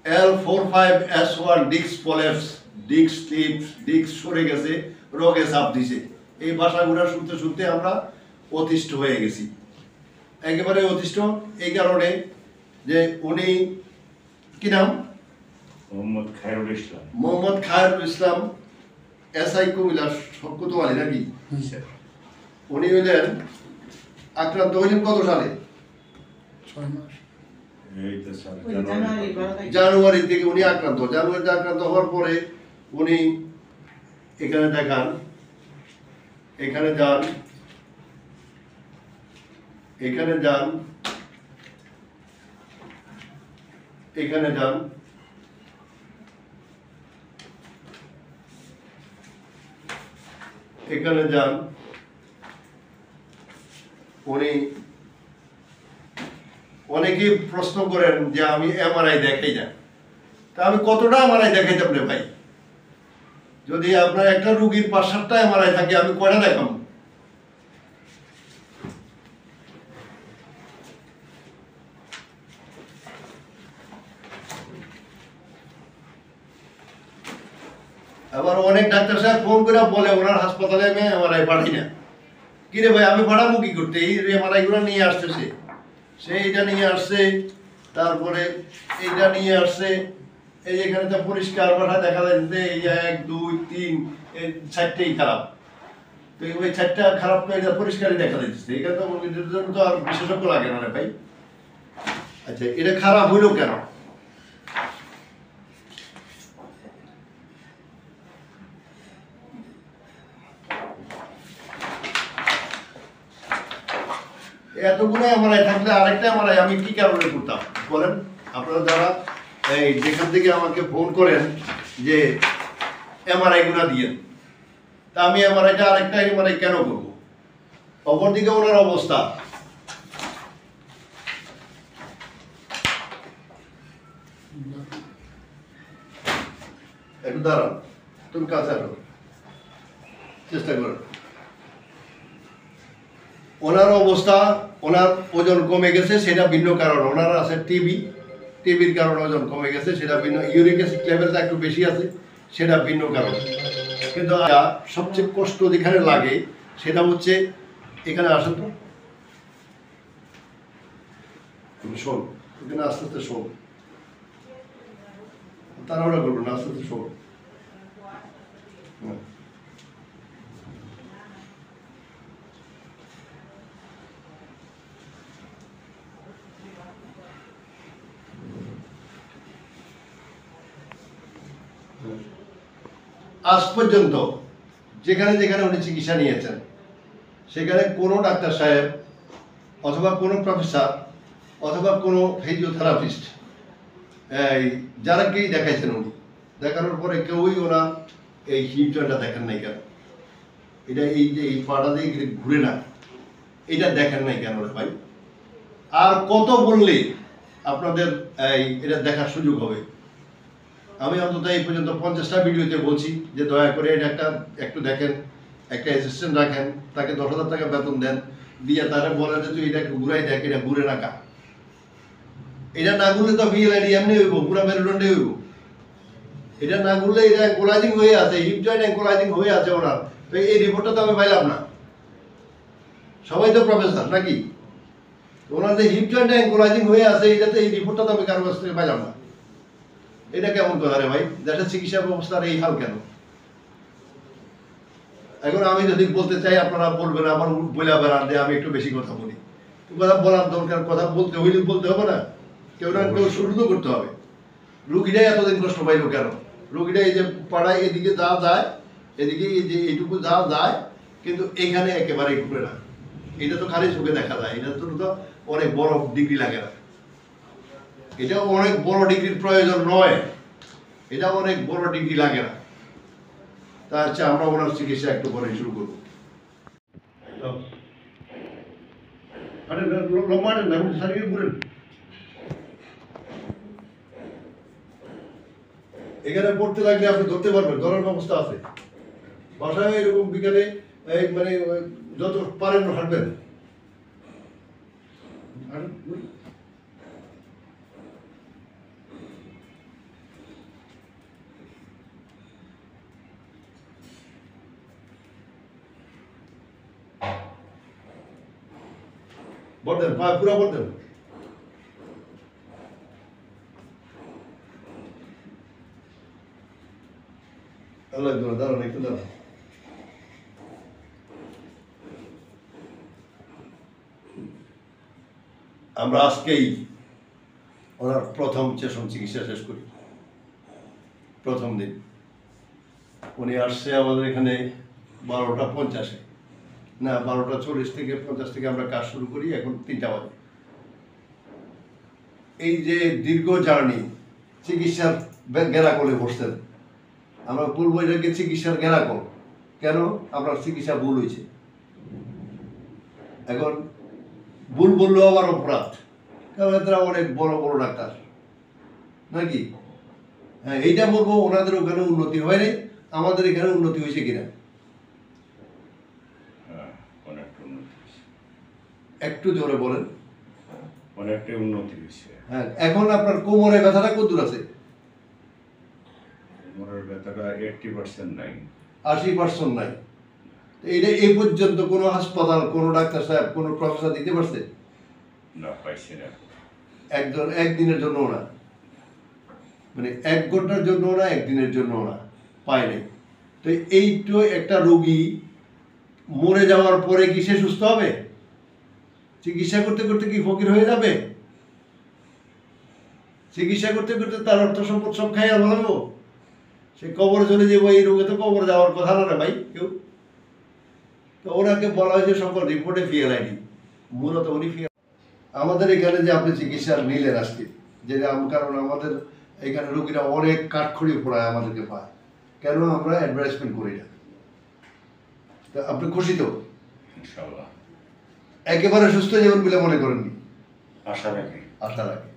L45S1 disc prolapse, disc slip, disc সরে গেছে, রোগে চাপ দিছে। এই ভাষাগুলো শুনতে শুনতে আমরা অতিষ্ঠ হয়ে গেছি, একেবারে অতিষ্ঠ। এই কারণে যে উনি কি নাম, মোহাম্মদ খায়রুল ইসলাম, মোহাম্মদ খায়রুল ইসলাম এসআই কুমিল্লা কোতোয়ালি নাকি, উনি হইলেন আক্রান্ত হইলেন কত সালে? 6 মাস, জানুয়ারি থেকে উনি আক্রান্ত। জানুয়ারিতে আক্রান্ত হওয়ার পরে উনি এখানে দেখান, এখানে যান, এখানে যান, এখানে যান, এখানে যান। উনি অনেকেই প্রশ্ন করেন যে আমি এমআরআই দেখাই না, তা আমি কতটা এমআরআই দেখাইতাম রে ভাই? যদি আপনার একটা রুগীর 5-7টা এমআরআই থাকে, আমি কয়টা দেখাম? আবার অনেক ডাক্তার সাহেব ফোন করে বলে ওনার হাসপাতালে আমি এমআরআই পাঠাই না। কি রে ভাই, আমি পাঠাবো কি করতে? এই এমআরআই গুলো নিয়ে আসতেছে, সে এইটা নিয়ে আসছে, তারপরে এইটা নিয়ে আসছে। এই এখানে তো পরিষ্কার পাঠা দেখা যাচ্ছে, এই 1 2 3 এই 4টেই খারাপ। তো ওই 4টা খারাপ তো এটা পরিষ্কারই দেখা যাচ্ছে। এখানে তো এটার জন্য তো আর বিশেষজ্ঞ লাগে না রে ভাই। আচ্ছা, এটা খারাপ হইলো কেন? এতগুলো এমআরআই থাকলে আরেকটা এমআরআই আমি কি কারণে করতাম বলেন? আপনারা যারা এই যেখান থেকে আমাকে ফোন করেন যে এমআরআই গুলো দিয়েন, তা আমি এমআরআইটা আরেকটা এমআরআই কেন করবো? অপরদিকে ওনার অবস্থা, একটু দাঁড়ান, তুমি কাছে আসো, চেষ্টা করো। ওনার অবস্থা, ওনার ওজন কমে গেছে, সেটা ভিন্ন কারণ। ওনার আছে টিবির কারণে ওজন কমে গেছে, সেটা ভিন্ন। ইউরিক অ্যাসিড লেভেলটা একটু বেশি আছে, সেটা ভিন্ন কারণ। কিন্তু সবচেয়ে কষ্ট যেখানে লাগে সেটা হচ্ছে, এখানে আসেন তো, শোন, এখানে আস্তে আস্তে শোন, তাড়াহুড়া করবো না, আস্তে আস্তে শোন। আজ পর্যন্ত যেখানে যেখানে উনি চিকিৎসা নিয়েছেন, সেখানে কোনো ডাক্তার সাহেব অথবা কোনো প্রফেসর অথবা কোনো ফিজিওথেরাপিস্ট যারাকেই দেখাইছেন, উনি দেখানোর পরে কেউই ওনার এই হিপ জয়েন্টটা দেখেন নাই কেন? এটা এই যে এই পাটা দিয়ে ঘুরে না, এটা দেখেন নাই কেন রে ভাই? আর কত বললে আপনাদের এটা দেখার সুযোগ হবে? আমি অন্তত এই পর্যন্ত 50টা ভিডিওতে বলছি যে দয়া করে এটা একটু দেখেন, একটা অ্যাসিস্ট্যান্ট রাখেন, তাকে 10,000 টাকা বেতন দেন, দিয়ে তারা বলেন যে তুই এটা একটু ঘুরাই দেখ, এটা ঘুরে না কা। এটা না ঘুরলে তো ভিএলআইডি এমনি হইব, পুরা মেরুদণ্ডে হইব। এটা না ঘুরলে এটা অ্যাঙ্কোলাইজিং হয়ে আছে, হিপ জয়েন্ট অ্যাঙ্কোলাইজিং হয়ে আছে ওনার। তো এই রিপোর্টটা তো আমি পাইলাম না। সবাই তো প্রফেসর নাকি? ওনার যে হিপ জয়েন্ট অ্যাঙ্কোলাইজিং হয়ে আছে, এটাতে এই রিপোর্টটা তো আমি কারো কাছ থেকে পাইলাম না। এটা কেমন কথা রে ভাই? দেশের চিকিৎসা ব্যবস্থার এই হাল কেন? এখন আমি যদি বলতে চাই, আপনারা বলবেন আমার বলে বেড়ান যে আমি একটু বেশি কথা বলি। কথা বলার দরকার, কথা বলতে হইলে বলতে হবে না? কেউ না কেউ শুরু তো করতে হবে। রুগীটাই এতদিন কষ্ট পাইল কেন? রুগীটা এই যে পাড়ায় এদিকে যা যায়, এদিকে এই যে এইটুকু যা যায়, কিন্তু এখানে একেবারেই ঘুরে না। এটা তো খালি চোখে দেখা যায়, এটা তো অনেক বড় ডিগ্রি লাগে না। এটা অনেক বড় ডিগ্রির প্রয়োজন নয়, এটা অনেক বড় ডিগ্রি লাগে না। তা আচ্ছা, আমরা ওনার চিকিৎসা একটু পরে শুরু করবো। এখানে পড়তে লাগলে আপনি ধরতে পারবেন, ধরার ব্যবস্থা আছে। বাসায় এরকম বিকালে মানে যত পারেন হাঁটবেন। বলতেন পুরা বলতেন। আল্লাহ দাঁড়ান একটু দাঁড়ান। আমরা আজকেই ওনার প্রথম সেশন চিকিৎসা শেষ করি। প্রথম দিন উনি আসছে আমাদের এখানে 12:50 না 12:40 থেকে 50 থেকে আমরা কাজ শুরু করি, এখন 3টা বাজে। এই যে দীর্ঘ জার্নি, চিকিৎসার গেরাকলে বসতেন, আমরা বলবো এটাকে চিকিৎসার গেরাকল। কেন? আপনার চিকিৎসা ভুল হয়েছে। এখন ভুল বললেও আবার অপরাধ, কারণ এরা অনেক বড় বড় ডাক্তার নাকি। হ্যাঁ, এইটা বলবো ওনাদের ওখানে উন্নতি হয় নাই, আমাদের এখানে উন্নতি হয়েছে কিনা অনেকটা উন্নতি হয়েছে। একটু জোরে বলেন। অনেকটাই উন্নতি হয়েছে। হ্যাঁ, এখন আপনার কোমরে ব্যথাটা কত দূর আছে? কোমরের ব্যথাটা 80% নাই। 80% নাই। এইটা এই পর্যন্ত কোনো হাসপাতাল, কোনো ডাক্তার সাহেব, কোনো প্রফেসর দিতে পারছে? না, পাইছি না। একদিনের জন্য না, মানে 1 ঘন্টার জন্য না, একদিনের জন্য না, পায় নাই। তো এইটো একটা রোগী মরে যাওয়ার পরে কি সে সুস্থ হবে? চিকিৎসা করতে করতে কি ফকির হয়ে যাবে? চিকিৎসা করতে করতে তার অর্থ সম্পদ সব খাইয়া বলাবো, সে কবর চলে যাবো। এই রোগে তো কবর যাওয়ার কথা না রে ভাই কেউ। তো ওনাকে বলা হয়েছে সকল রিপোর্টে ফিয়ার আইডি, মূলত উনি ফিয়ার। আমাদের এখানে যে আপনি চিকিৎসা নিলেন আজকে, যে কারণ আমাদের এখানে রোগীরা অনেক কাঠখড়ি ফোড়ায় আমাদেরকে পায়, কেন? আমরা অ্যাডভার্টাইজমেন্ট করি না। তা আপনি খুশি তো? ইনশাআল্লাহ। একেবারে সুস্থ জীবন বলে মনে করেননি? আশা রাখি। আশা রাখি।